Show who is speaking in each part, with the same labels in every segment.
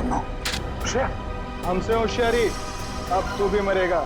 Speaker 1: No. हमसे होशियारी, अब तू भी मरेगा।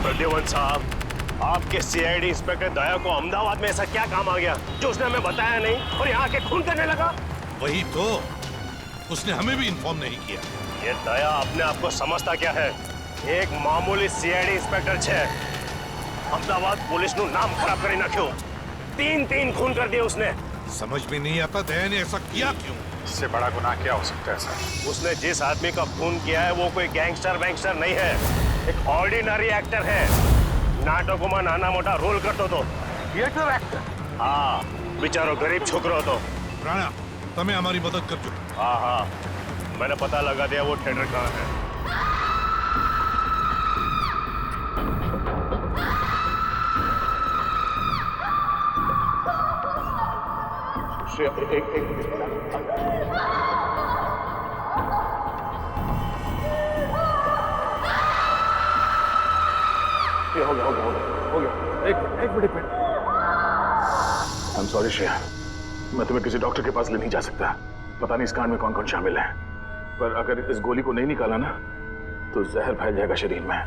Speaker 2: प्रद्युमन साहब, आपके सीआईडी इंस्पेक्टर दया को अहमदाबाद में ऐसा क्या काम आ गया जो उसने हमें बताया नहीं और यहाँ आके खून करने लगा?
Speaker 3: वही तो, उसने हमें भी इन्फॉर्म नहीं किया।
Speaker 2: ये दया अपने आप को समझता क्या है? एक मामूली सीआईडी इंस्पेक्टर छे, अहमदाबाद पुलिस नु नाम खराब करी ना क्यों? तीन खून कर दिए उसने।
Speaker 3: समझ में नहीं आता दया ने ऐसा किया क्यों?
Speaker 1: इससे बड़ा गुनाह क्या हो सकता है सर?
Speaker 2: उसने जिस आदमी का खून किया है वो कोई गैंगस्टर वैंगस्टर नहीं है, एक ऑर्डिनरी एक्टर है। नाटकों में नाना मोटा रोल करतो तो थिएटर एक्टर। हाँ, बेचारो गरीब छोकरो तो।
Speaker 3: राणा, तमें हमारी मदद कर दो।
Speaker 2: हाँ, मैंने पता लगा दिया वो थिएटर कहाँ है।
Speaker 1: हो गया। एक मिनट। I'm sorry श्रेया, मैं तुम्हें किसी डॉक्टर के पास ले नहीं जा सकता। पता नहीं इस कांड में कौन कौन शामिल है, पर अगर इस गोली को नहीं निकाला ना तो जहर फैल जाएगा शरीर में।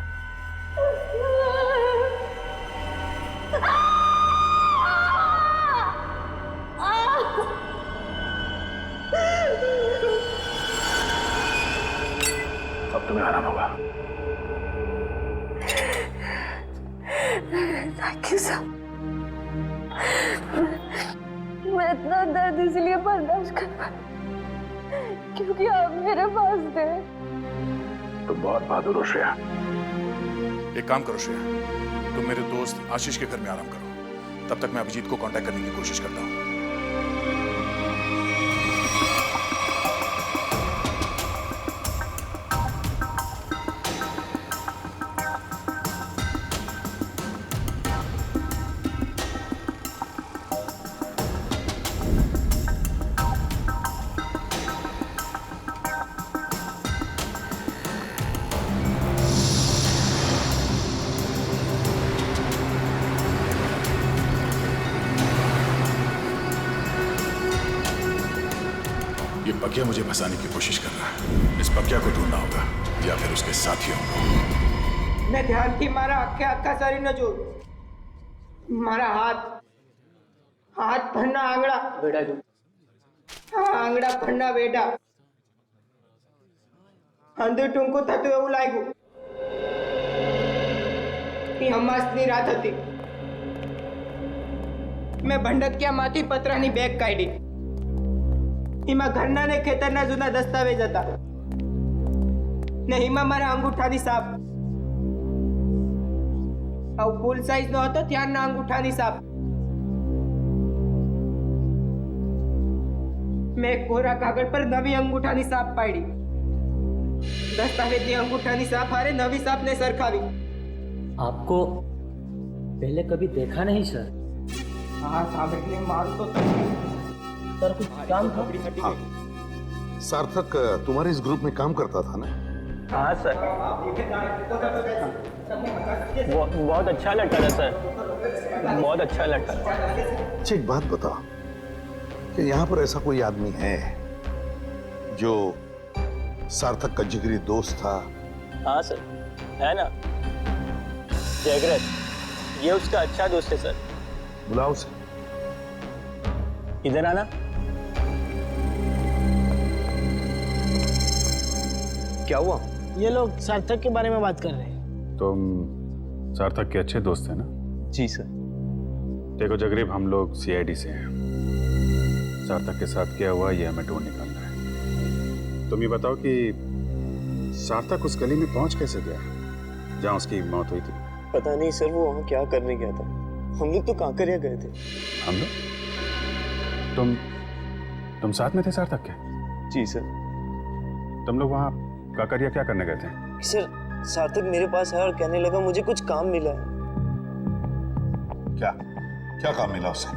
Speaker 1: अब तुम्हें आराम होगा।
Speaker 4: Thank you sir. मैं इतना दर्द इसलिए बर्दाश्त कर पाई क्योंकि आप मेरे पास थे।
Speaker 1: तुम बहुत बहादुर हो श्रेया।
Speaker 5: एक काम करो श्रेया, तुम मेरे दोस्त आशीष के घर में आराम करो, तब तक मैं अभिजीत को कांटेक्ट करने की कोशिश करता हूँ। ये बकिया मुझे फंसाने की कोशिश कर रहा है। इस बकिया को ढूंढना होगा या फिर उसके साथियों को।
Speaker 6: मैं ध्यान की मारा आखा शरीर न जो मारा हाथ फरना आंगड़ा बेटा जो आंगड़ा फरना बेटा अंदर टूंको थતું એવું લાગ્યું એ હમાસની રાત હતી। મેં ભંડકિયામાંથી પતરાની બેગ કાઢી, એમાં ઘરના ને ખેતરના જૂના દસ્તાવેજ હતા ને એમાં મારા અંગૂઠાની સાપ, આવું ફૂલ સાઈઝનો હતો ત્યારના અંગૂઠાની સાપ। મેં કોરા કાગળ પર નવી અંગૂઠાની સાપ પાડી, દસ્તાવેજની અંગૂઠાની સાપ હારે નવી સાપને સરખાવી।
Speaker 7: आपको पहले कभी देखा नहीं सर।
Speaker 6: हाँ सामने मार तो
Speaker 7: सर कुछ काम था?
Speaker 3: हाँ, सार्थक तुम्हारे इस ग्रुप में काम करता था ना?
Speaker 7: हाँ सर, बहुत अच्छा लड़का था सर, बहुत अच्छा लड़का था।
Speaker 3: अच्छा एक बात बताओ कि यहाँ पर ऐसा कोई आदमी है जो सार्थक का जिगरी दोस्त था?
Speaker 7: हाँ सर, है ना, जयग्रत, ये उसका अच्छा दोस्त है सर।
Speaker 3: बुलाओ उसे।
Speaker 7: इधर आना।
Speaker 8: क्या हुआ?
Speaker 7: ये लोग सार्थक के बारे में बात कर रहे हैं।
Speaker 8: तुम सार्थक के अच्छे दोस्त हैं ना?
Speaker 7: जी सर।
Speaker 8: देखो जगरीब, हम लोग सीआईडी से हैं। सार्थक के साथ क्या हुआ ये हमें ढूंढ निकालना है। तुम ये बताओ कि सार्थक उस गली में पहुंच कैसे गया जहां उसकी मौत हुई थी?
Speaker 7: पता नहीं सर, वो वहाँ क्या करने गया था। हम लोग तो कांकरिया गए थे।
Speaker 8: हम लोग? तुम साथ में थे सार्थक के?
Speaker 7: जी सर।
Speaker 8: तुम लोग वहाँ काकरिया क्या करने गए थे?
Speaker 7: सर सार्थक मेरे पास आया और कहने लगा मुझे कुछ काम मिला है।
Speaker 3: क्या क्या काम मिला उसे?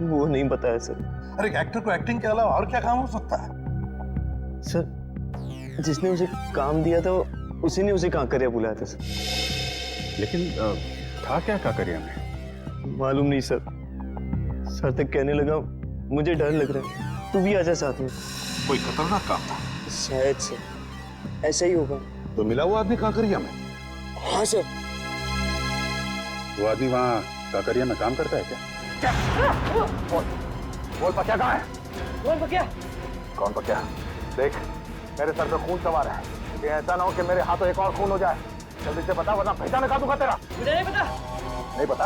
Speaker 7: वो नहीं बताया सर।
Speaker 3: अरे एक्टर को एक्टिंग के अलावा और क्या काम हो सकता है?
Speaker 7: सर जिसने उसे काम दिया था उसी ने उसे काकरिया बुलाया था सर।
Speaker 8: लेकिन था क्या काकरिया में?
Speaker 7: मालूम नहीं सर। सार्थक कहने लगा मुझे डर लग रहा है, तू भी आजा साथ में।
Speaker 3: कोई खतरनाक काम था?
Speaker 7: शायद सर ऐसा ही होगा।
Speaker 3: तो मिला वो आदमी काकरिया में?
Speaker 7: हाँ सर।
Speaker 8: वो आदमी वहाँ काकरिया में काम करता है क्या?
Speaker 1: बोल पक्या कहाँ है?
Speaker 6: बोल बकिया।
Speaker 1: कौन पक्या? देख मेरे सर पे खून सवार है, कि ऐसा ना हो कि मेरे हाथों एक और खून हो जाए। जल्दी से बता वरना पहचान का दूंगा तेरा।
Speaker 6: मुझे नहीं पता।
Speaker 1: नहीं पता?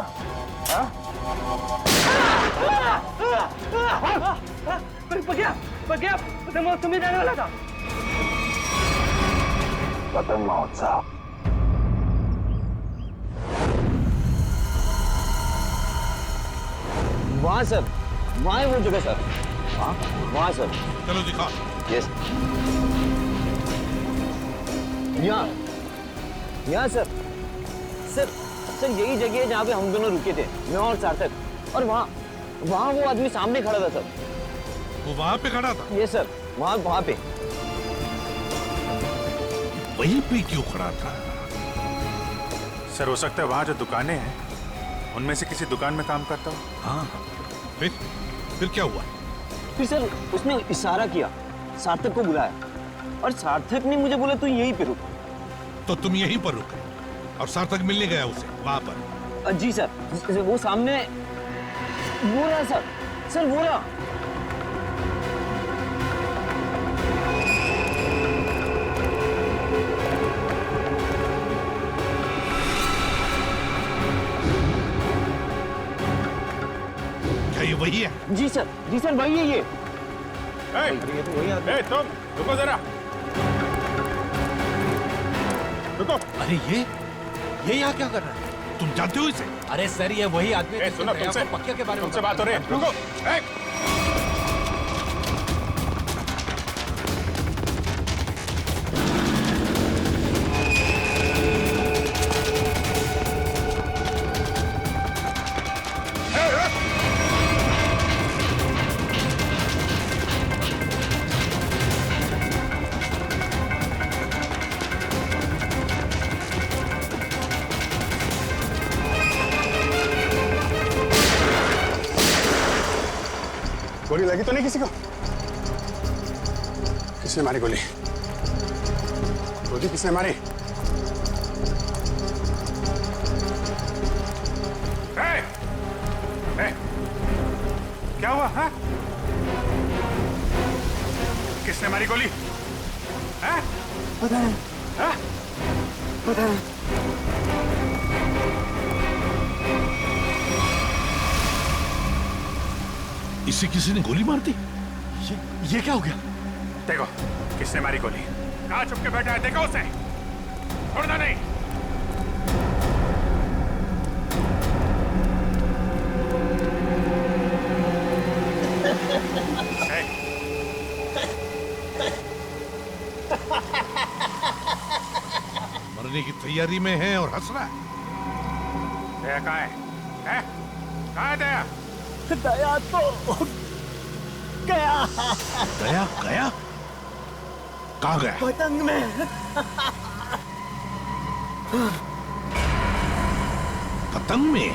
Speaker 1: हाँ?
Speaker 6: बकिया बकिया पतंग महोत्सव में जाने वाला था।
Speaker 1: पतंग महोत्सव?
Speaker 7: वहाँ सर, वहाँ है वो जगह सर। वहाँ सर।
Speaker 3: चलो दिखा।
Speaker 7: यस। यहाँ सर। सर सर यही जगह है जहाँ पे हम दोनों रुके थे, मैं और सार्थक। और वहाँ वो आदमी सामने खड़ा था सर।
Speaker 3: वो वहाँ पे खड़ा था?
Speaker 7: ये सर वहाँ पे।
Speaker 3: वहीं पे क्यों खड़ा था?
Speaker 8: सर हो सकता है वहाँ जो दुकानें हैं उनमें से किसी दुकान में काम करता हूँ।
Speaker 3: हाँ फिर क्या हुआ?
Speaker 7: फिर सर उसने इशारा किया, सार्थक को बुलाया और सार्थक ने मुझे बोला तू यहीं पे रुक।
Speaker 3: तो तुम यहीं पर रुके और सार्थक मिलने गया उसे वहां पर?
Speaker 7: जी सर, वो सामने वो रहा सर वो रहा।
Speaker 3: क्या ये वही है?
Speaker 7: जी सर वही है ये।
Speaker 8: तुम रुको जरा, रुको।
Speaker 9: अरे ये यहाँ क्या कर रहा है?
Speaker 3: तुम जानते हो इसे?
Speaker 9: अरे सर ये वही आदमी है
Speaker 8: सुनो, तुमसे
Speaker 9: पक्के के बारे में
Speaker 8: तुमसे बात हो रही है, रुको।
Speaker 5: गोली लगी तो नहीं किसी को? किसने मारी गोली? गोली किसने मारी?
Speaker 8: क्या हुआ? हाँ? किसने मारी गोली? हाँ?
Speaker 6: पता नहीं।
Speaker 8: हाँ?
Speaker 6: पता नहीं।
Speaker 3: इसे किसी ने गोली मार दी?
Speaker 9: ये क्या हो गया?
Speaker 8: देखो किसने मारी गोली। कहाँ छुप के बैठा है, देखो उसे, छोड़ना नहीं।
Speaker 3: मरने की तैयारी में है और हंस रहा है।
Speaker 8: दया कहाँ है? कहाँ है दया?
Speaker 7: दया तो गया।
Speaker 3: गया? कहाँ गया?
Speaker 6: पतंग में।
Speaker 3: पतंग में?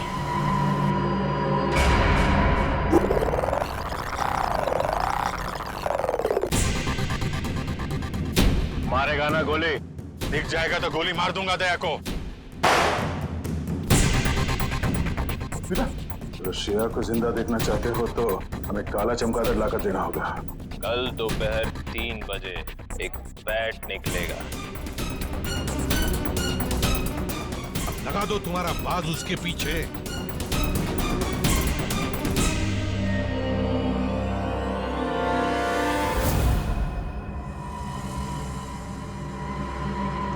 Speaker 8: मारेगा ना गोली? दिख जाएगा तो गोली मार दूंगा दया को।
Speaker 1: रशिया को जिंदा देखना चाहते हो तो हमें काला चमगादड़ लाकर देना होगा।
Speaker 10: कल दोपहर 3 बजे एक बैट निकलेगा।
Speaker 3: अब लगा दो तुम्हारा बाज उसके पीछे।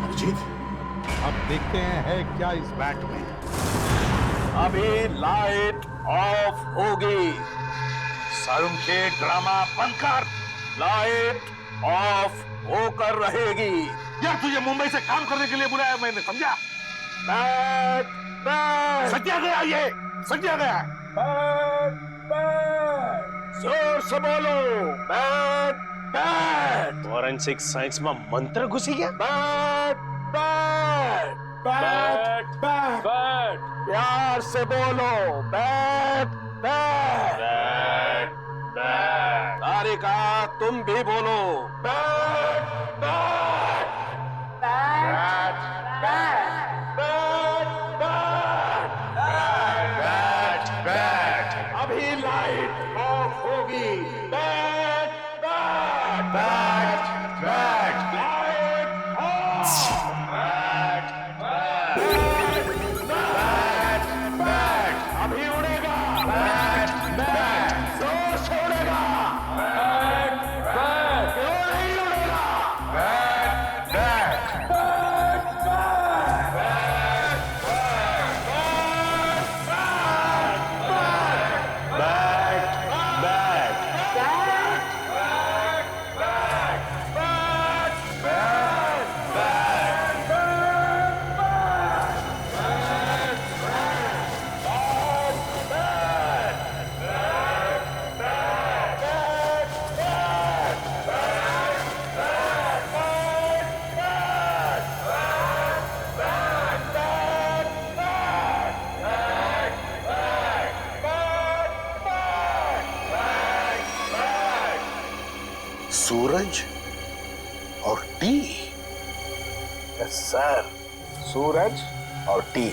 Speaker 1: अभिजीत,
Speaker 3: अब देखते हैं है क्या इस बैट में।
Speaker 2: अभी लाइट ऑफ होगी। सारुम के ड्रामा बंद कर। लाइट ऑफ होकर रहेगी।
Speaker 1: यार तुझे मुंबई से काम करने के लिए बुलाया मैंने, समझा?
Speaker 2: बैट बैट
Speaker 1: सत्या गया, ये सत्या गया।
Speaker 2: बैट बैट जोर से बोलो, बैट बैट। फॉरेंसिक साइंस में मंत्र घुसी गया। Bat bat bat bat bat प्यार से बोलो, बैट बैट बैट बैट। तारिका तुम भी बोलो, bat bat bat bat bat bat bat. अभी लाइट ऑफ होगी। Bat bat bat bat light of. Bat bat bat bat अभी उड़ेगा। बैट बैट जोर से उड़ेगा। बैट बैट क्यों नहीं उड़ेगा। बैट बैट बैट
Speaker 3: सूरज और टी।
Speaker 1: यस सर, सूरज और टी।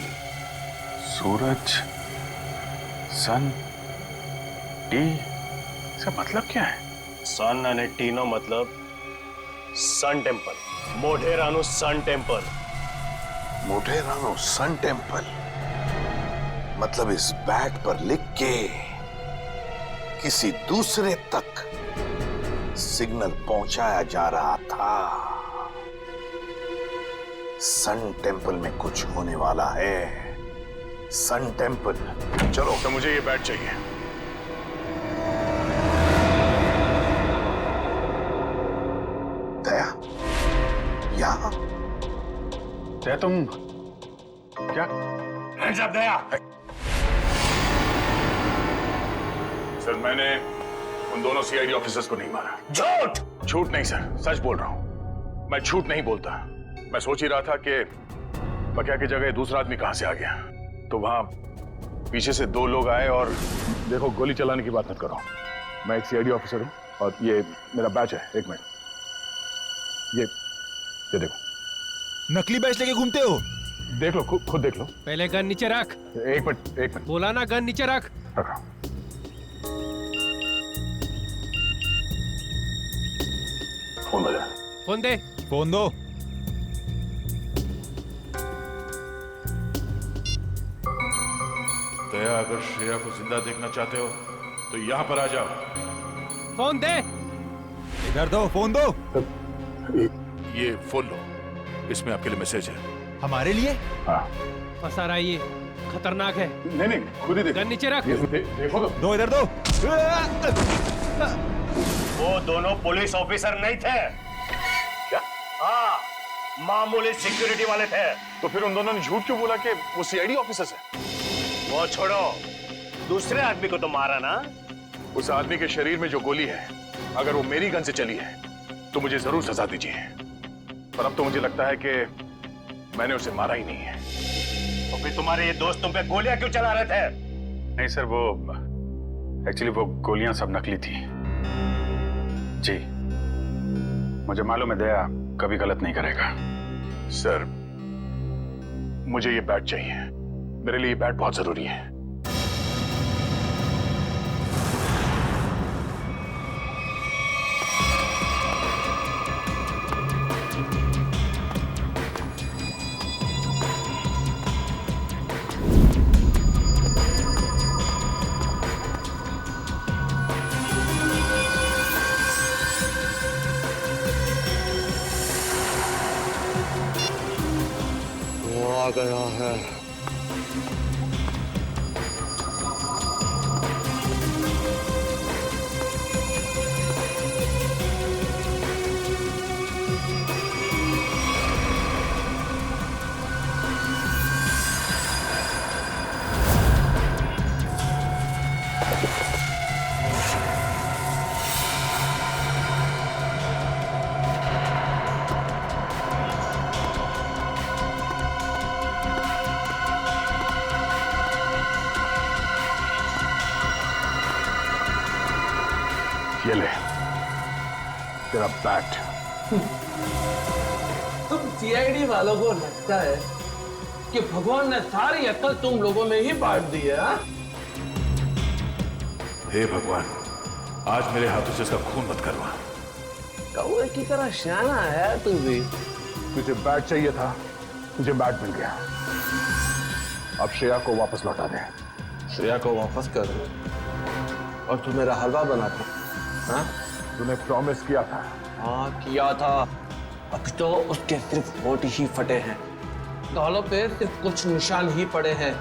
Speaker 5: सूरज, सन, टी, इसका मतलब क्या है?
Speaker 2: सन अने टीनो मतलब सन टेम्पल, मोढेरानु सन टेम्पल।
Speaker 3: मोढेरानो सन टेम्पल मतलब इस बैट पर लिख के किसी दूसरे तक सिग्नल पहुंचाया जा रहा था। सन टेम्पल में कुछ होने वाला है। Sun temple.
Speaker 1: चलो तो मुझे ये बैट चाहिए।
Speaker 3: दया, यहां
Speaker 5: दया तुम क्या?
Speaker 1: जब दया सर, मैंने उन दोनों सीआईडी ऑफिसर्स को नहीं मारा।
Speaker 2: झूठ।
Speaker 1: झूठ नहीं सर, सच बोल रहा हूं। मैं झूठ नहीं बोलता। मैं सोच ही रहा था कि बकिया की जगह दूसरा आदमी कहां से आ गया, तो वहां पीछे से दो लोग आए और देखो, गोली चलाने की बात मत करो। मैं एक सीआईडी ऑफिसर हूं और ये मेरा बैच है। एक मिनट, ये देखो।
Speaker 9: नकली बैच लेके घूमते हो?
Speaker 1: देख लो, खुद देख लो।
Speaker 9: पहले गन नीचे रख।
Speaker 1: एक मिनट
Speaker 9: बोला ना, गन नीचे रख।
Speaker 1: रखा। फोन बजा।
Speaker 9: फोन दे। फोन दो।
Speaker 5: दया, अगर श्रेया को जिंदा देखना चाहते हो तो यहाँ पर आ जाओ।
Speaker 9: फोन दे। इधर दो, फोन दो।
Speaker 5: ये फोन लो, इसमें आपके लिए मैसेज है।
Speaker 9: हमारे लिए?
Speaker 1: हाँ।
Speaker 9: फंसा रहा है ये, खतरनाक है।
Speaker 1: नहीं, खुद ही देखो।
Speaker 9: गन नीचे रख।
Speaker 1: देखो तो।
Speaker 9: दो, इधर दो।
Speaker 2: वो दोनों पुलिस ऑफिसर नहीं थे।
Speaker 1: क्या?
Speaker 2: हाँ, मामूली सिक्योरिटी वाले थे।
Speaker 1: तो फिर उन दोनों ने झूठ क्यों बोला कि वो सीआईडी ऑफिसर्स है?
Speaker 2: वो छोड़ो, दूसरे आदमी को तो मारा ना।
Speaker 1: उस आदमी के शरीर में जो गोली है, अगर वो मेरी गन से चली है तो मुझे जरूर सजा दीजिए। पर अब तो मुझे लगता है कि मैंने उसे मारा ही नहीं है।
Speaker 2: तो फिर तुम्हारे ये दोस्त तुम पे गोलियां क्यों चला रहे थे?
Speaker 8: नहीं सर, वो एक्चुअली वो गोलियां सब नकली थी जी। मुझे मालूम है दया कभी गलत नहीं करेगा।
Speaker 1: सर, मुझे ये बैट चाहिए। मेरे लिए ये बैट बहुत जरूरी है।
Speaker 7: आ गया है।
Speaker 1: तेरा बैट।
Speaker 11: तुम सीआईडी वालों को लगता है कि भगवान ने सारी अक्ल तुम लोगों में ही बांट दी है?
Speaker 5: हे भगवान, आज मेरे हाथों से इसका खून मत करवा।
Speaker 11: कौवे की तरह शाना है तू भी।
Speaker 1: तुझे बैट चाहिए था, तुझे बैट मिल गया। अब श्रेया को वापस लौटा दे।
Speaker 11: श्रेया को वापस कर दो और तू मेरा हलवा बना दे। हाँ?
Speaker 1: तूने प्रॉमिस किया था।
Speaker 11: हाँ किया था। अब तो उसके सिर्फ होठ ही फटे हैं, गालों पे सिर्फ कुछ निशान ही पड़े हैं।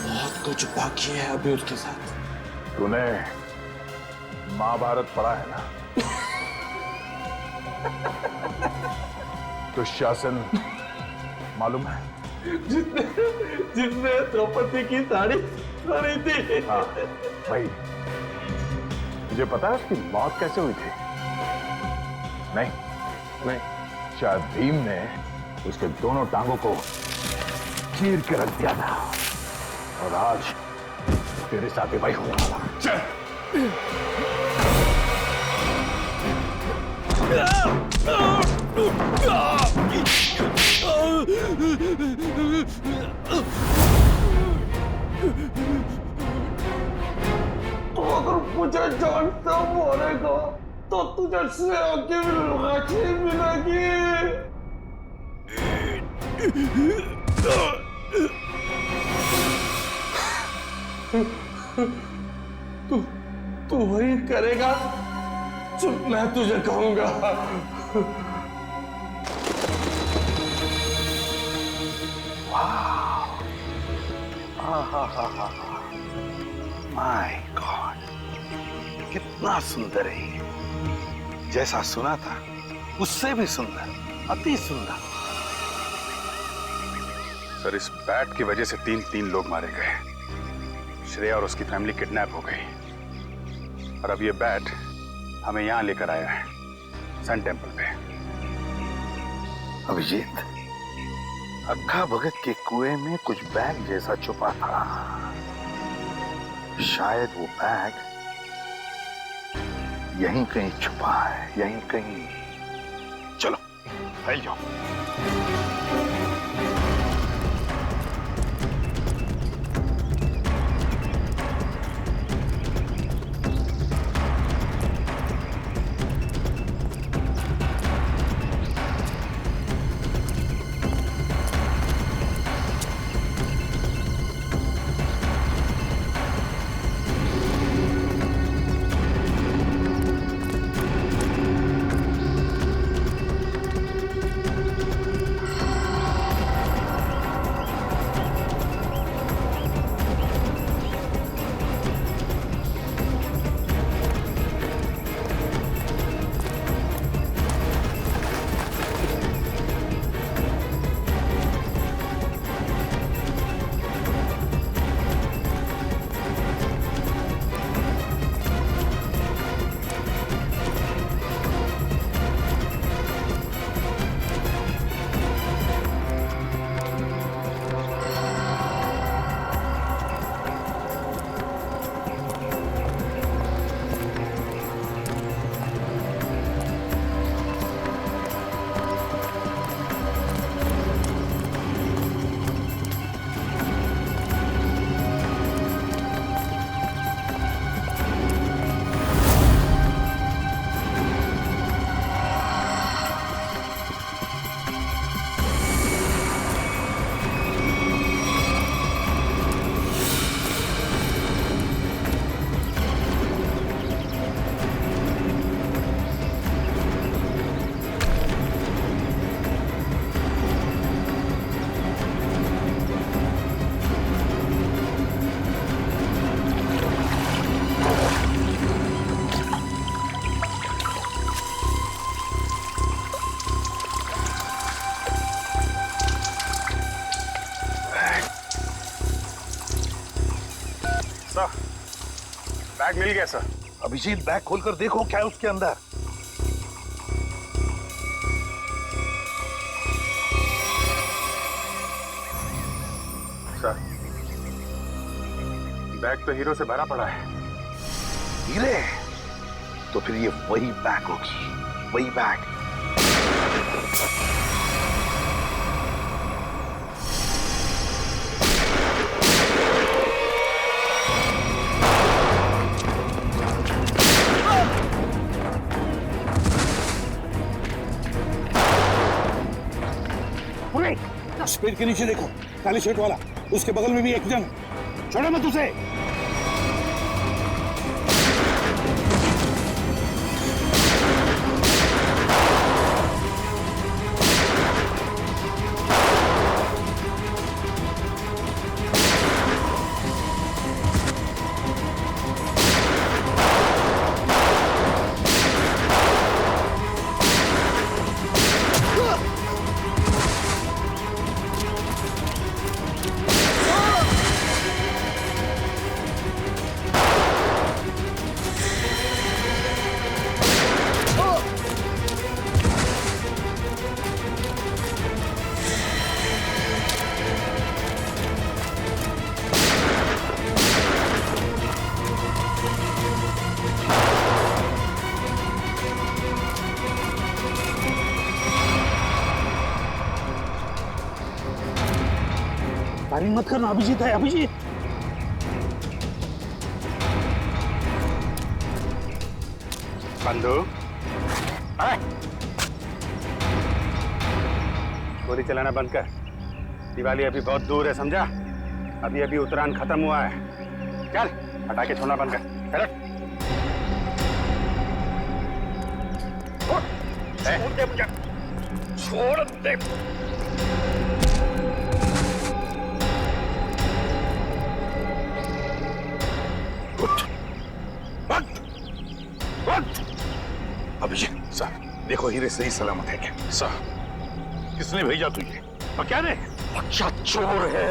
Speaker 11: बहुत कुछ बाकी है अभी उसके साथ।
Speaker 1: तूने महाभारत पढ़ा है ना? दुशासन मालूम है?
Speaker 11: जिसने द्रौपदी की साड़ी पहनी थी।
Speaker 1: हाँ भाई, तुझे पता है उसकी मौत कैसे हुई थी? नहीं, शायद भीम ने उसके दोनों टांगों को चीर के रख दिया था और आज तेरे साथ भाई होने वाला।
Speaker 11: तो अगर मुझे जान से मारेगा तो तुझे श्रेया की लाठी मिलेगी। तू वही करेगा जो मैं तुझे कहूंगा।
Speaker 3: माय गॉड, कितना सुंदर है ये। जैसा सुना था उससे भी सुंदर, अति सुंदर।
Speaker 8: सर, इस बैट की वजह से तीन लोग मारे गए। श्रेया और उसकी फैमिली किडनैप हो गई और अब ये बैट हमें यहां लेकर आया है, सन टेम्पल पे।
Speaker 3: अभिजीत, अक्खा भगत के कुएं में कुछ बैग जैसा छुपा था। शायद वो बैग यहीं कहीं छुपा है, यहीं कहीं। चलो फैल जाओ।
Speaker 1: बैग मिल गया सर।
Speaker 3: अभिजीत, बैग खोलकर देखो क्या है उसके अंदर।
Speaker 8: सर, बैग तो हीरो से भरा पड़ा है।
Speaker 3: हीरे? तो फिर ये वही बैग होगी, वही बैग।
Speaker 11: उस पेड़ के नीचे देखो, काले शर्ट वाला, उसके बगल में भी एक जन। छोड़ो मत उसे। फायरिंग मत करना, अभिजीत है, अभिजीत।
Speaker 8: बंधु, गोली चलाना बंद कर। दिवाली अभी बहुत दूर है, समझा? अभी अभी उत्तरायण खत्म हुआ है। चल, पटाखे छोड़ना बंद कर। छोड़ दे मुझे, छोड़ दे।
Speaker 3: अभिजीत साहब, देखो हीरे सही सलामत है क्या?
Speaker 1: साहब, किसने भेजा तुझे? और क्या ने?
Speaker 11: अच्छा चोर है,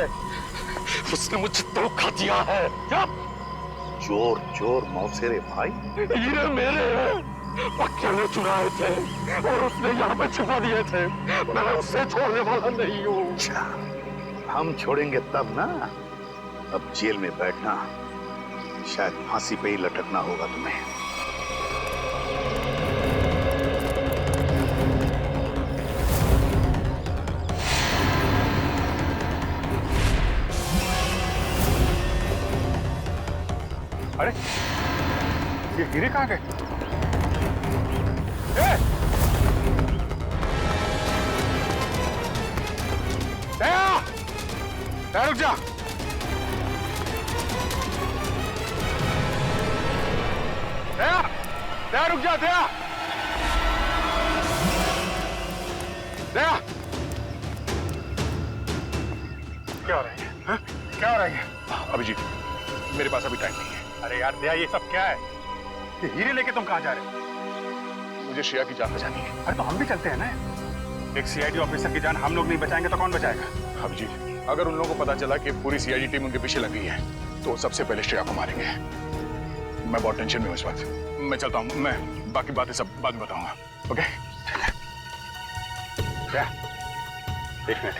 Speaker 11: उसने मुझे धोखा दिया है। क्या?
Speaker 3: चोर चोर मौसेरे भाई,
Speaker 11: हीरे मेरे हैं, अकेले चुराए थे और उसने यहाँ पे छुपा दिए थे। मैं उससे छोड़ने वाला नहीं हूँ।
Speaker 3: अच्छा, हम छोड़ेंगे तब ना। अब जेल में बैठना, शायद फांसी पे ही लटकना होगा तुम्हें।
Speaker 8: अरे, ये हीरे कहाँ गए? दया! दया, रुक जा! दया! दया, रुक जा, दया! दया! क्या हो रहा है? हाँ? क्या हो रहा है?
Speaker 1: अभिजीत, मेरे पास अभी टाइम नहीं है।
Speaker 8: अरे यार दया, ये सब क्या है? ये हीरे लेके तुम कहाँ जा रहे हो?
Speaker 1: मुझे श्रेया की जान बचानी है।
Speaker 8: अरे तो हम भी चलते हैं ना। एक सीआईडी ऑफिसर की जान हम लोग नहीं बचाएंगे तो कौन बचाएगा?
Speaker 1: अभिजीत, अगर उन लोगों को पता चला कि पूरी सीआईडी टीम उनके पीछे लगी है तो सबसे पहले श्रेया को मारेंगे। मैं बहुत टेंशन में हूं इस वक्त। मैं चलता हूं, मैं बाकी बातें सब बाद में बताऊंगा। ओके?
Speaker 8: क्या? एक मिनट,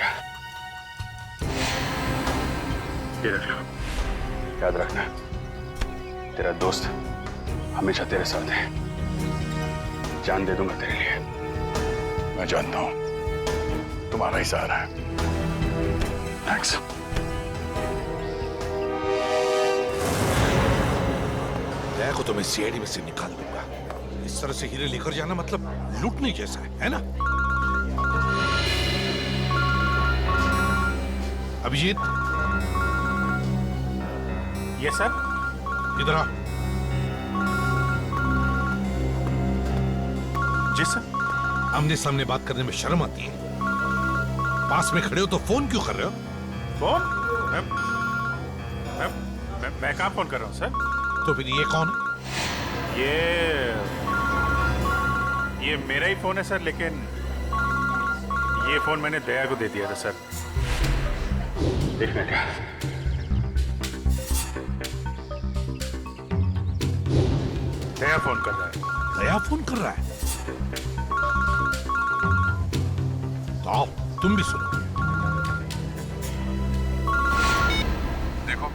Speaker 8: ये रख लो। याद रखना, तेरा दोस्त हमेशा तेरे साथ है। जान दे दूंगा तेरे लिए।
Speaker 1: मैं जानता हूं तुम्हारा ही सहारा है। थैंक्स।
Speaker 3: दया को तो मैं सीआईडी में से निकाल दूंगा। इस तरह से हीरे लेकर जाना मतलब लूटने जैसा है ना? अभिजीत,
Speaker 8: ये सर,
Speaker 3: इधर आ।
Speaker 8: जी सर।
Speaker 3: आमने सामने बात करने में शर्म आती है? पास में खड़े हो तो फोन क्यों कर रहे हो?
Speaker 8: फोन? मैं कहाँ फोन कर रहा हूँ सर?
Speaker 3: तो फिर ये कौन है?
Speaker 8: ये मेरा ही फोन है सर, लेकिन ये फोन मैंने दया को दे दिया था सर। एक मिनट, दया फोन कर रहा है।
Speaker 3: दया फोन कर रहा है? तो आओ, तुम भी सुनो।
Speaker 1: देखो,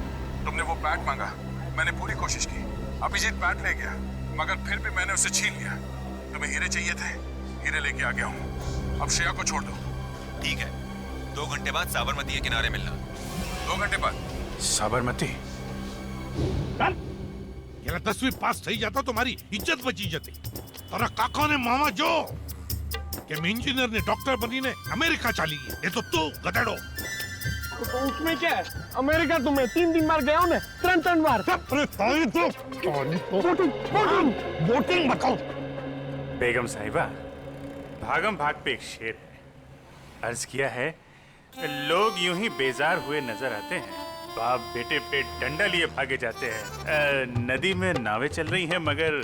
Speaker 1: तुमने वो बैट मांगा, मैंने पूरी कोशिश की। अभिजीत बैट ले गया,
Speaker 5: मगर फिर भी मैंने उसे छीन लिया। तुम्हें हीरे चाहिए थे, हीरे लेके आ गया हूँ। अब श्रेया को छोड़ दो।
Speaker 9: ठीक है, 2 घंटे बाद साबरमती के किनारे मिलना।
Speaker 5: 2 घंटे बाद
Speaker 8: साबरमती?
Speaker 11: ये 10वीं पास થઈ જાતો તો મારી ઇજ્જત બચી જતી. તારા કાકાને મામા જો કે મેં इंजीनियर ने डॉक्टर बनीने अमेरिका चली गई. ये तो तू गधेड़ो.
Speaker 2: तो उसमें क्या है? अमेरिका तो मैं 3 बार गया हूँ ना, 3 बार.
Speaker 11: अरे ताई तो वोटिंग बताओ.
Speaker 8: बेगम साहिबा, भागम भाग पे एक शेर है, अर्ज किया है, लोग यूं ही बेजार हुए नजर आते हैं, बाप बेटे पे डंडा लिए भागे जाते हैं। नदी में नावें चल रही हैं मगर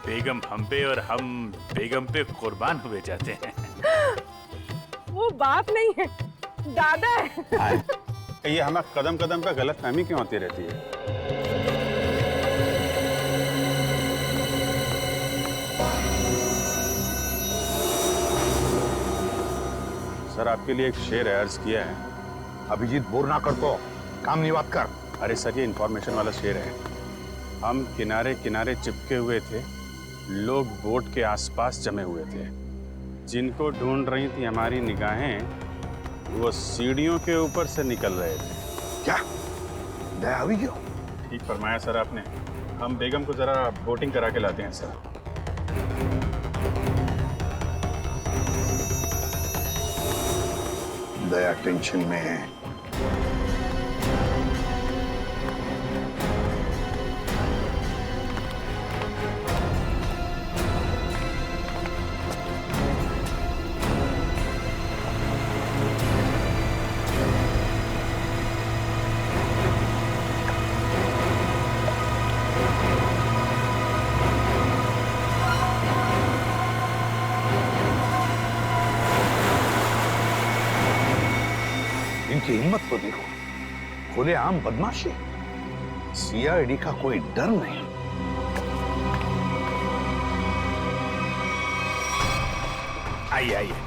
Speaker 8: बेगम हम पे और हम बेगम पे कुर्बान हुए जाते हैं।
Speaker 6: वो बाप नहीं है, दादा है।
Speaker 8: ये हमें कदम कदम पे गलतफहमी क्यों होती रहती है? सर आपके लिए एक शेर है, अर्ज किया है।
Speaker 3: अभिजीत बोर ना कर तो काम नहीं बात कर।
Speaker 8: अरे सर ये इंफॉर्मेशन वाला शेर है। हम किनारे किनारे चिपके हुए थे, लोग बोट के आसपास जमे हुए थे, जिनको ढूंढ रही थी हमारी निगाहें वो सीढ़ियों के ऊपर से निकल रहे थे।
Speaker 3: क्या दया हुई क्यों?
Speaker 8: ठीक फरमाया सर आपने। हम बेगम को जरा बोटिंग करा के लाते हैं सर।
Speaker 3: दया टेंशन में है। इनकी हिम्मत तो देखो, खुलेआम बदमाशी, सीआईडी का कोई डर नहीं।
Speaker 8: आइए आइए,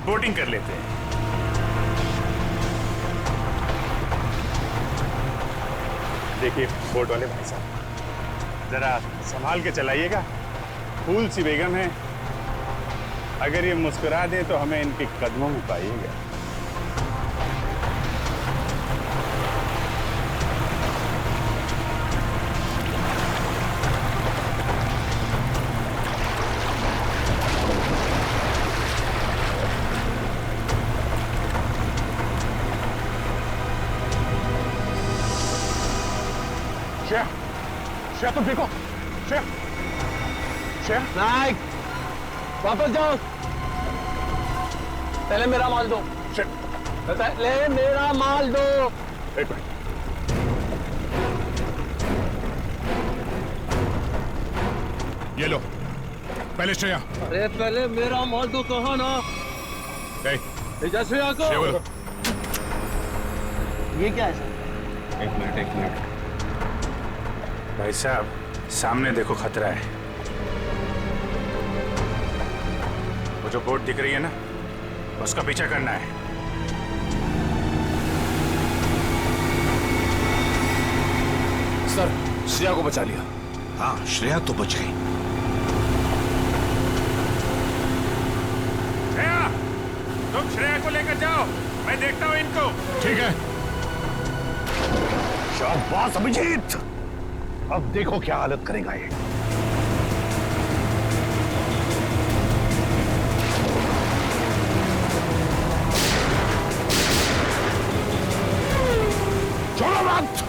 Speaker 8: बोटिंग कर लेते हैं। देखिए बोट वाले भाई साहब, जरा संभाल के चलाइएगा, फूल सी बेगम है, अगर ये मुस्कुरा दे तो हमें इनके कदमों में पाइएगा।
Speaker 3: श्रेया तुम देखो, श्रेया, श्रेया
Speaker 2: नाइक, वापस जाओ, पहले मेरा माल दो। पहले मेरा माल दो।
Speaker 3: एक मिनट,
Speaker 5: ये लो, पहले श्रेया।
Speaker 2: अरे पहले मेरा माल दो, कहा ना। श्रेया को। ये क्या है सर?
Speaker 8: एक मिनट भाई साहब, सामने देखो खतरा है। वो जो बोट दिख रही है ना, उसका पीछा करना है।
Speaker 5: सर श्रेया को बचा लिया।
Speaker 3: हाँ श्रेया तो बच गई।
Speaker 8: श्रेया, तुम श्रेया को लेकर जाओ, मैं देखता हूँ इनको।
Speaker 5: ठीक है।
Speaker 3: शाबाश अभिजीत, अब देखो क्या हालत करेगा ये। छोड़ो मत।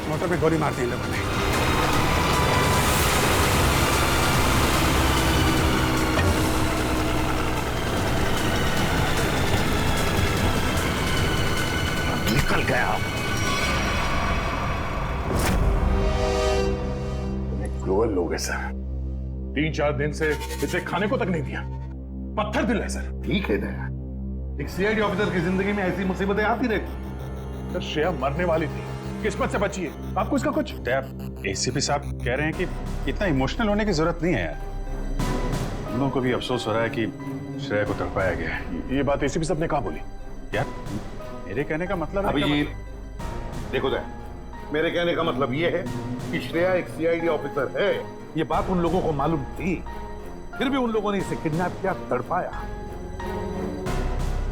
Speaker 8: मोटर पे गोली मारते हैं लोगों ने।
Speaker 1: गए सर। 3-4 दिन से इसे खाने को तक नहीं दिया। पत्थर दिल है सर।
Speaker 3: ठीक है दया, एक सीआईडी ऑफिसर की जिंदगी में ऐसी मुसीबतें आती रहती।
Speaker 1: सर श्रेया मरने वाली थी, किस्मत से बची है। आपको इसका कुछ?
Speaker 8: एसीपी साहब कह रहे हैं कि इतना इमोशनल होने की जरूरत नहीं है यार। हम लोगों को भी अफसोस हो रहा है कि श्रेया को तड़पाया गया है।
Speaker 1: ये बात एसीपी साहब ने कहा बोली?
Speaker 8: यार मेरे कहने का मतलब
Speaker 3: अभिजीत, देखो दया, मेरे कहने का मतलब ये है कि श्रेया एक सीआईडी ऑफिसर है। ये बात उन लोगों को मालूम थी, फिर भी उन लोगों ने इसे किडनैप किया, तड़पाया।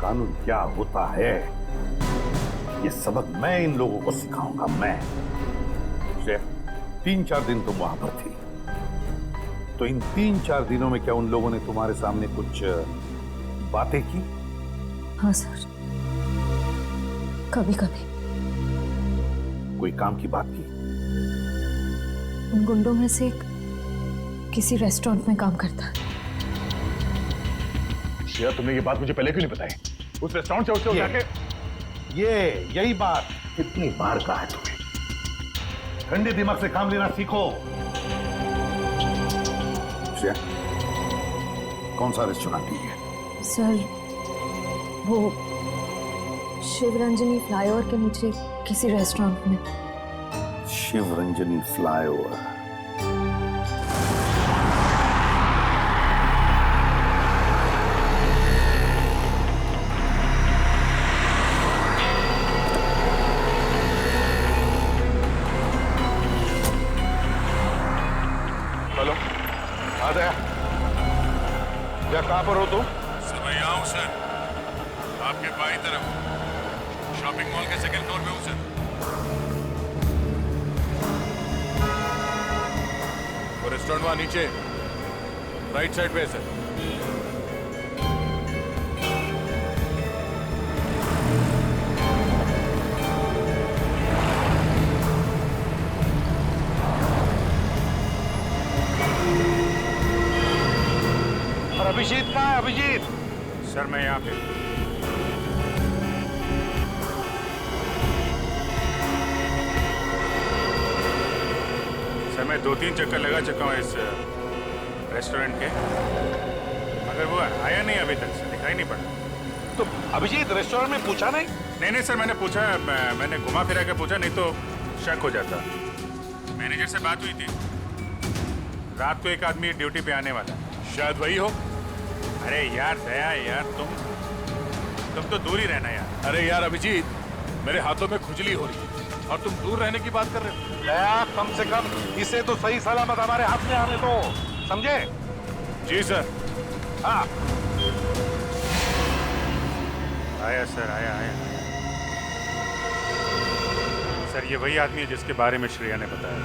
Speaker 3: कानून क्या होता है ये सबक मैं इन लोगों को सिखाऊंगा। मैं श्रेया, 3-4 दिन तुम वहां पर थी, तो इन 3-4 दिनों में क्या उन लोगों ने तुम्हारे सामने कुछ बातें की?
Speaker 4: हाँ सर, कभी कभी।
Speaker 3: कोई काम की बात की?
Speaker 4: उन गुंडों में से एक किसी रेस्टोरेंट में काम करता है।
Speaker 1: श्रेया, तुमने ये बात मुझे पहले क्यों नहीं बताई? उस रेस्टोरेंट से उसको जाके
Speaker 3: यही बात कितनी बार कहा है तुम्हें? ठंडे दिमाग से काम लेना सीखो। श्रेया, कौन सा रेस्टोरेंट है?
Speaker 4: सर वो शिवरंजनी फ्लाईओवर के नीचे किसी रेस्टोरेंट में।
Speaker 3: शिवरंजनी फ्लाईओवर?
Speaker 1: हेलो, आ गया। क्या कहां पर हो तुम?
Speaker 5: सर मैं यहाँ हूँ सर, आपके बाईं तरफ शॉपिंग मॉल के 2nd फ्लोर पे हूँ सर। वो रेस्टोरेंट वहाँ नीचे राइट साइड पे है सर।
Speaker 3: और अभिजीत कहाँ है? अभिजीत
Speaker 8: सर मैं यहाँ पे। सर मैं 2-3 चक्कर लगा चुका हूँ इस रेस्टोरेंट के, मगर वो आया नहीं अभी तक से, दिखाई नहीं पड़ा।
Speaker 3: तो अभिजीत रेस्टोरेंट में पूछा नहीं?
Speaker 8: नहीं सर, मैंने पूछा, मैंने घुमा फिरा के पूछा, नहीं तो शक हो जाता। मैनेजर से बात हुई थी, रात को एक आदमी ड्यूटी पे आने वाला,
Speaker 5: शायद वही हो।
Speaker 8: अरे यार दया यार, तुम तो दूर ही रहना यार।
Speaker 5: अरे यार अभिजीत, मेरे हाथों में खुजली हो रही है और तुम दूर रहने की बात कर रहे हो।
Speaker 3: दया, कम से कम इसे तो सही सलामत हमारे हाथ में आने दो, समझे?
Speaker 5: जी सर।
Speaker 3: हाँ
Speaker 8: आया सर, आया। सर ये वही आदमी है जिसके बारे में श्रेया ने बताया।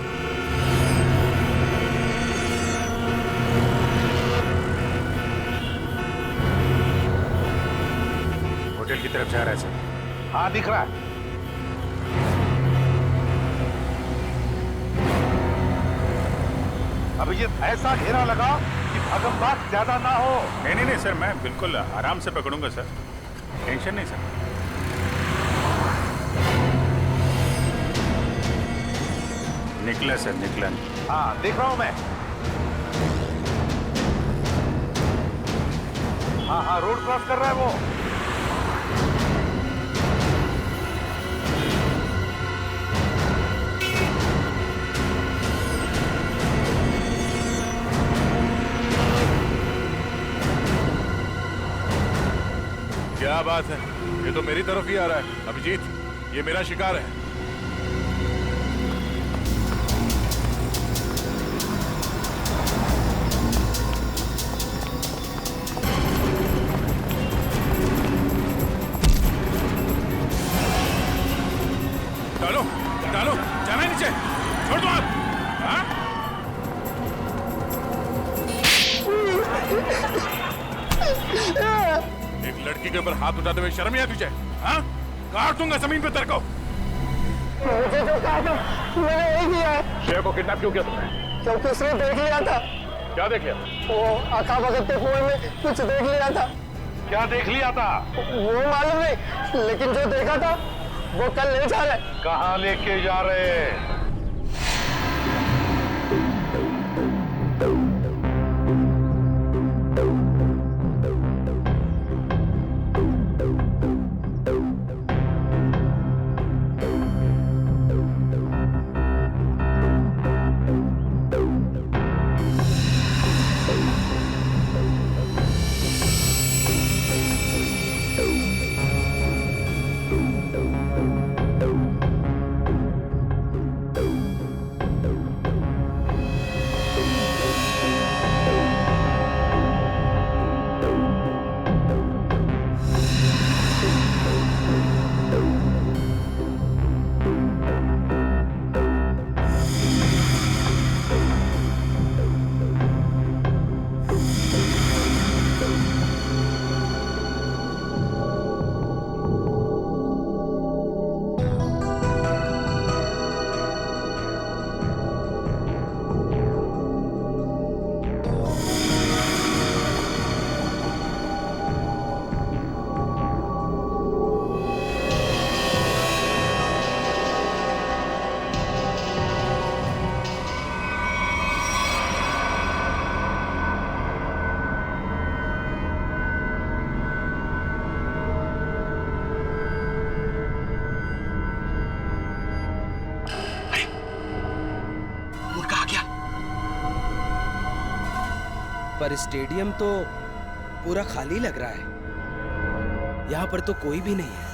Speaker 8: होटल की तरफ जा रहा है सर।
Speaker 3: हाँ दिख रहा है। अभिजीत ऐसा घेरा लगा कि भगमबाग ज्यादा ना हो।
Speaker 8: नहीं सर, मैं बिल्कुल आराम से पकड़ूंगा सर, टेंशन नहीं सर। निकला सर, निकला।
Speaker 3: हाँ देख रहा हूं मैं। हाँ रोड क्रॉस कर रहा है वो।
Speaker 5: क्या बात है, ये तो मेरी तरफ ही आ रहा है। अभिजीत, ये मेरा शिकार है। डालो, जाना है नीचे, छोड़ दो आप। हाँ? एक लड़की के ऊपर हाथ उठाते हुए शर्म नहीं आती तुझे? हाँ? काट दूंगा जमीन पे तेरे को।
Speaker 6: मुझे तो कहा था, मैंने वही किया है।
Speaker 1: श्रेया को किडनैप क्यों किया तुमने?
Speaker 6: क्योंकि उसने देख लिया था।
Speaker 1: क्या देख लिया?
Speaker 6: वो आका भगत के कुएं में कुछ देख लिया था।
Speaker 3: क्या देख लिया था?
Speaker 6: वो मालूम नहीं, लेकिन जो देखा था वो कल ले जा रहे।
Speaker 3: कहाँ लेके जा रहे?
Speaker 9: पर स्टेडियम तो पूरा खाली लग रहा है। यहाँ पर तो कोई भी नहीं है।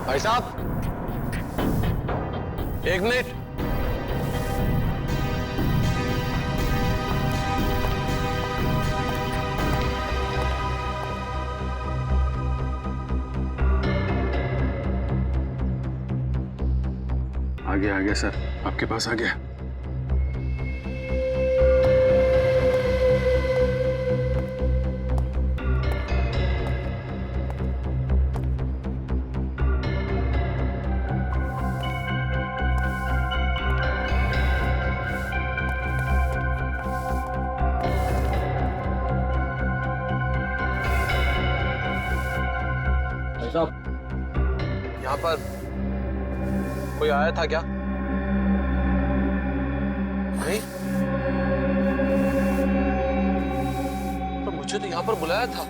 Speaker 10: भाई साहब, एक मिनट।
Speaker 8: आ गया सर, आपके पास आ गया।
Speaker 10: यहाँ पर कोई आया था क्या? नहीं, तो मुझे तो यहाँ पर बुलाया था।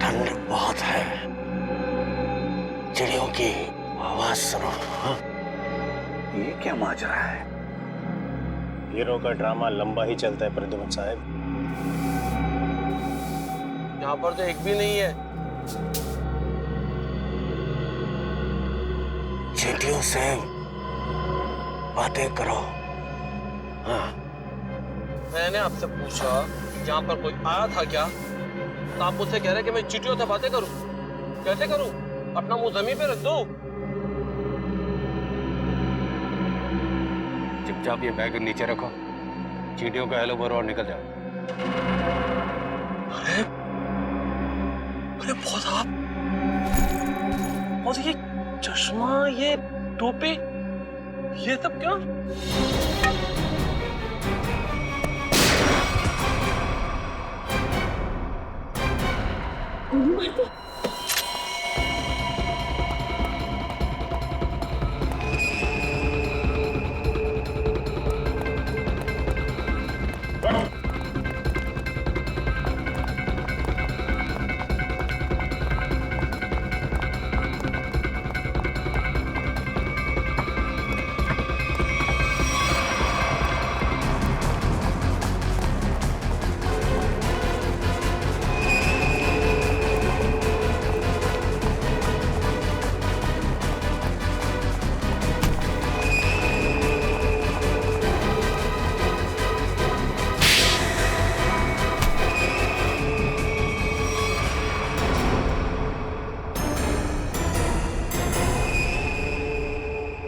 Speaker 2: ठंड बहुत है, चिड़ियों की आवाज सुनो।
Speaker 3: ये क्या माजरा है?
Speaker 2: हीरो का ड्रामा लंबा ही चलता है प्रद्युमन साहब।
Speaker 10: यहाँ पर तो एक भी नहीं है।
Speaker 2: चींटियों से बातें करो। हाँ।
Speaker 10: मैंने आपसे पूछा यहाँ पर कोई आया था क्या, तो आप मुझसे कह रहे कि मैं चींटियों से बातें करूं। कैसे करूं? अपना मुंह जमीन पे रख दो। चुपचाप ये बैग नीचे रखो, चींटियों का हेलो करो और निकल जाओ। अरे अरे बहुत आप, और ये चश्मा, ये टोपी, ये सब क्या?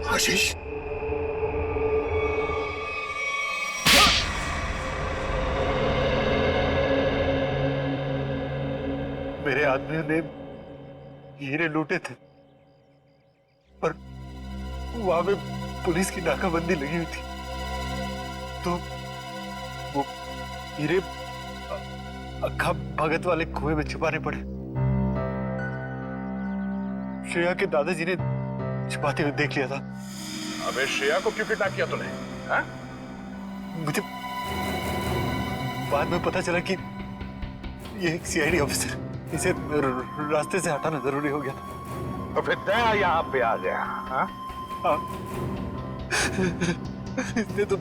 Speaker 3: आशीष,
Speaker 2: मेरे आदमियों ने हीरे लूटे थे, पर वहां में पुलिस की नाकाबंदी लगी हुई थी, तो वो हीरे अक्खा भगत वाले कुएं में छुपाने पड़े। श्रेया के दादाजी ने छुपाते हुए देख लिया था।
Speaker 1: अबे श्रेया को क्यों किडनैप किया तूने? हाँ?
Speaker 2: मुझे बाद में पता चला कि ये एक सीआईडी ऑफिसर, इसे रास्ते से हटाना जरूरी हो गया था।
Speaker 3: तो फिर दया यहाँ पे आ गया। हाँ?
Speaker 2: हाँ। इसने तो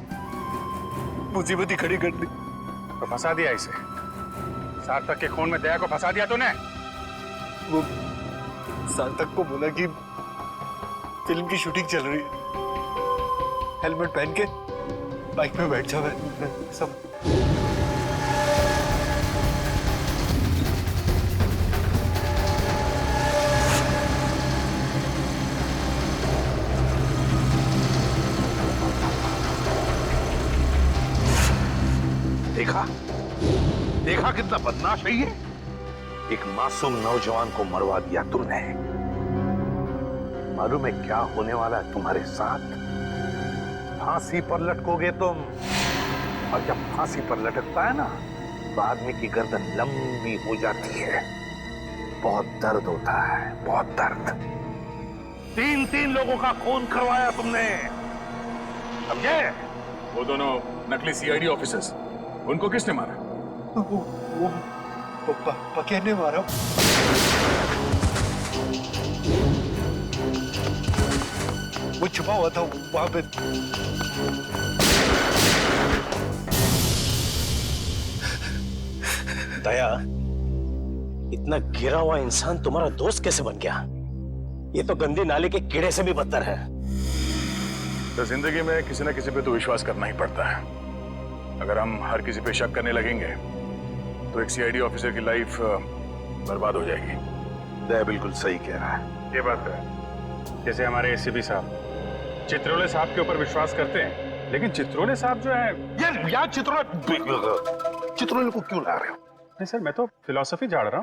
Speaker 2: मुसीबत ही खड़ी कर दी।
Speaker 8: तो फंसा दिया इसे। सार्थक के खून में दया को फंसा दिया तूने।
Speaker 2: वो सार्थक को बोला कि फिल्म की शूटिंग चल रही है, हेलमेट पहन के बाइक में बैठ जाओ। सब
Speaker 3: देखा देखा कितना बदमाश है ये। एक मासूम नौजवान को मरवा दिया तुमने। मालूम है क्या होने वाला है तुम्हारे साथ? फांसी पर लटकोगे तुम, और जब फांसी पर लटकता है ना तो आदमी की गर्दन लंबी हो जाती है। बहुत दर्द होता है, बहुत दर्द। 3 लोगों का खून करवाया तुमने, समझे?
Speaker 5: वो दोनों नकली सीआईडी ऑफिसर्स, उनको किसने मारा?
Speaker 2: वो पके ने मारा। वो छुपा हुआ था वहां पे।
Speaker 12: दया, इतना गिरा हुआ इंसान तुम्हारा दोस्त कैसे बन गया? ये तो गंदी नाली के कीड़े से भी बदतर है।
Speaker 1: तो जिंदगी में किसी न किसी पे तो विश्वास करना ही पड़ता है। अगर हम हर किसी पे शक करने लगेंगे तो एक सीआईडी ऑफिसर की लाइफ बर्बाद हो जाएगी।
Speaker 3: दया बिल्कुल सही कह रहा है।
Speaker 8: ये बात है। जैसे हमारे एसीपी साहब चित्रोले साहब के ऊपर विश्वास करते हैं, लेकिन चित्रोले साहब जो है
Speaker 3: यार चित्रोले को क्यों ला रहे हो?
Speaker 8: नहीं सर, मैं तो फिलॉसफी झाड़ रहा हूँ।